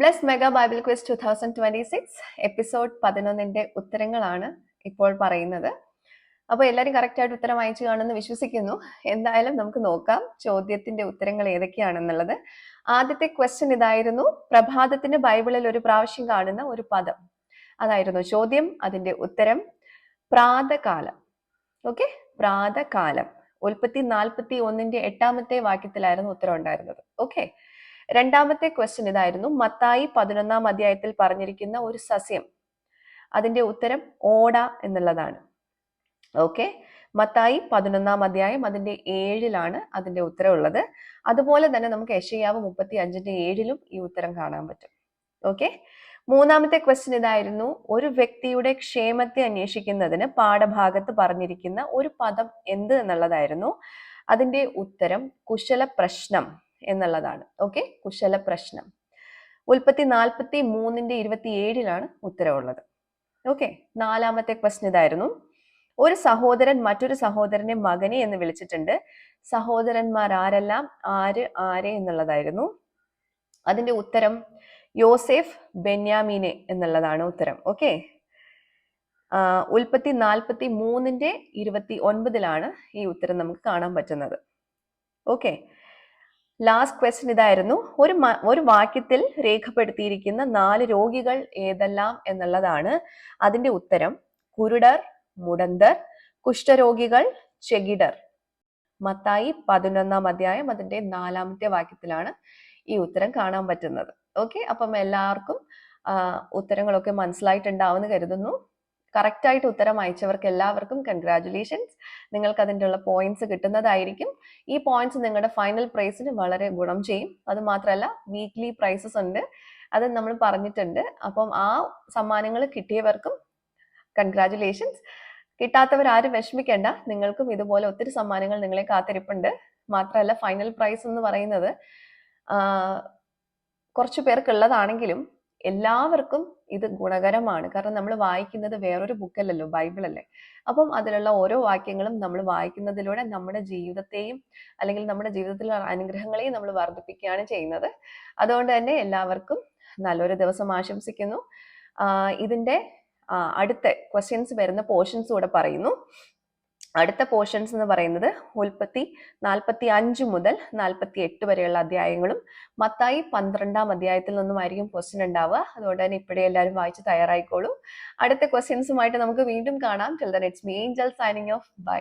Bless mega Bible quiz 2026 episode 11ന്റെ ഉത്തരങ്ങളാണ് ഇപ്പോൾ പറയുന്നത്. അപ്പോൾ എല്ലാവരും കറക്റ്റ് ആയിട്ട് ഉത്തരം അയച്ചു കാണുമെന്ന് വിശ്വസിക്കുന്നു. എന്തായാലും നമുക്ക് നോക്കാം ചോദ്യത്തിന്റെ ഉത്തരങ്ങൾ ഏതൊക്കെയാണെന്നുള്ളത്. ആദ്യത്തെ ക്വസ്റ്റ്യൻ ഇതായിരുന്നു: പ്രഭാതത്തിന് ബൈബിളിൽ ഒരു പ്രാവശ്യം കാണുന്ന ഒരു പദം. അതായിരുന്നു ചോദ്യം. അതിന്റെ ഉത്തരം പ്രാതകാലം. ഓക്കെ, പ്രാതകാലം. ഉൽപ്പത്തി 41ന്റെ 8ാമത്തെ വാക്യത്തിലായിരുന്നു ഉത്തരം ഉണ്ടായിരുന്നത്. ഓക്കെ, രണ്ടാമത്തെ ക്വസ്റ്റ്യൻ ഇതായിരുന്നു: മത്തായി 11ാം അധ്യായത്തിൽ പറഞ്ഞിരിക്കുന്ന ഒരു സസ്യം. അതിന്റെ ഉത്തരം ഓട എന്നുള്ളതാണ്. ഓക്കെ, മത്തായി 11ാം അധ്യായം അതിന്റെ 7ലാണ് അതിന്റെ ഉത്തരം ഉള്ളത്. അതുപോലെ തന്നെ നമുക്ക് യെശയ്യാവ് 35ന്റെ 7ലും ഈ ഉത്തരം കാണാൻ പറ്റും. ഓക്കെ, മൂന്നാമത്തെ ക്വസ്റ്റ്യൻ ഇതായിരുന്നു: ഒരു വ്യക്തിയുടെ ക്ഷേമത്തെ അന്വേഷിക്കുന്നതിന് പാഠഭാഗത്ത് പറഞ്ഞിരിക്കുന്ന ഒരു പദം എന്ത് എന്നുള്ളതായിരുന്നു. അതിന്റെ ഉത്തരം കുശല പ്രശ്നം എന്നുള്ളതാണ്. ഓക്കെ, കുശല പ്രശ്നം. ഉൽപ്പത്തി 43ന്റെ 27ലാണ് ഉത്തരവുള്ളത്. ഓക്കെ, നാലാമത്തെ ക്വസ്റ്റ്യൻ ഇതായിരുന്നു: ഒരു സഹോദരൻ മറ്റൊരു സഹോദരനെ മകനെ എന്ന് വിളിച്ചിട്ടുണ്ട്. സഹോദരന്മാർ ആരെല്ലാം, ആര് ആരെ എന്നുള്ളതായിരുന്നു. അതിന്റെ ഉത്തരം യോസേഫ് ബെന്യാമീനെ എന്നുള്ളതാണ് ഉത്തരം. ഓക്കെ, ഉൽപ്പത്തി 43ന്റെ 29ലാണ് ഈ ഉത്തരം നമുക്ക് കാണാൻ പറ്റുന്നത്. ഓക്കെ, ലാസ്റ്റ് ക്വസ്റ്റ്യൻ ഇതായിരുന്നു: ഒരു വാക്യത്തിൽ രേഖപ്പെടുത്തിയിരിക്കുന്ന 4 രോഗികൾ ഏതെല്ലാം എന്നുള്ളതാണ്. അതിന്റെ ഉത്തരം കുരുടർ, മുടന്തർ, കുഷ്ഠരോഗികൾ, ചെകിടർ. മത്തായി 11ാം അധ്യായം അതിന്റെ 4ാമത്തെ വാക്യത്തിലാണ് ഈ ഉത്തരം കാണാൻ പറ്റുന്നത്. ഓക്കെ, അപ്പം എല്ലാവർക്കും ഉത്തരങ്ങളൊക്കെ മനസ്സിലായിട്ടുണ്ടാവുമെന്ന് കരുതുന്നു. കറക്റ്റ് ആയിട്ട് ഉത്തരം അയച്ചവർക്ക് എല്ലാവർക്കും കൺഗ്രാറ്റുലേഷൻസ്. നിങ്ങൾക്ക് അതിൻ്റെ ഉള്ള പോയിന്റ്സ് കിട്ടുന്നതായിരിക്കും. ഈ പോയിന്റ്സ് നിങ്ങളുടെ ഫൈനൽ പ്രൈസിന് വളരെ ഗുണം ചെയ്യും. അത് മാത്രമല്ല, വീക്ക്ലി പ്രൈസസ് ഉണ്ട്, അത് നമ്മൾ പറഞ്ഞിട്ടുണ്ട്. അപ്പം ആ സമ്മാനങ്ങൾ കിട്ടിയവർക്കും കൺഗ്രാറ്റുലേഷൻസ്. കിട്ടാത്തവർ ആരും വിഷമിക്കേണ്ട, നിങ്ങൾക്കും ഇതുപോലെ ഒത്തിരി സമ്മാനങ്ങൾ നിങ്ങളെ കാത്തിരിപ്പുണ്ട്. മാത്രമല്ല, ഫൈനൽ പ്രൈസ് എന്ന് പറയുന്നത് കുറച്ചു പേർക്കുള്ളതാണെങ്കിലും എല്ലാവർക്കും ഇത് ഗുണകരമാണ്. കാരണം നമ്മൾ വായിക്കുന്നത് വേറൊരു ബുക്കല്ലല്ലോ, ബൈബിളല്ലേ. അപ്പം അതിലുള്ള ഓരോ വാക്യങ്ങളും നമ്മൾ വായിക്കുന്നതിലൂടെ നമ്മുടെ ജീവിതത്തെയും അല്ലെങ്കിൽ നമ്മുടെ ജീവിതത്തിലുള്ള അനുഗ്രഹങ്ങളെയും നമ്മൾ വർദ്ധിപ്പിക്കുകയാണ് ചെയ്യുന്നത്. അതുകൊണ്ട് തന്നെ എല്ലാവർക്കും നല്ലൊരു ദിവസം ആശംസിക്കുന്നു. ഇതിന്റെ അടുത്ത ക്വസ്റ്റ്യൻസ് വരുന്ന പോർഷൻസ് കൂടെ പറയുന്നു. അടുത്ത പോർഷൻസ് എന്ന് പറയുന്നത് ഉൽപ്പത്തി 45 മുതൽ 48 വരെയുള്ള അധ്യായങ്ങളും മത്തായി 12ാം അധ്യായത്തിൽ നിന്നുമായിരിക്കും ക്വസ്റ്റ്യൻ ഉണ്ടാവുക. അതുകൊണ്ട് തന്നെ ഇപ്പോഴേ എല്ലാവരും വായിച്ച് തയ്യാറായിക്കോളൂ. അടുത്ത ക്വസ്റ്റ്യൻസുമായിട്ട് നമുക്ക് വീണ്ടും കാണാം. Till then it's me Angel signing off. By.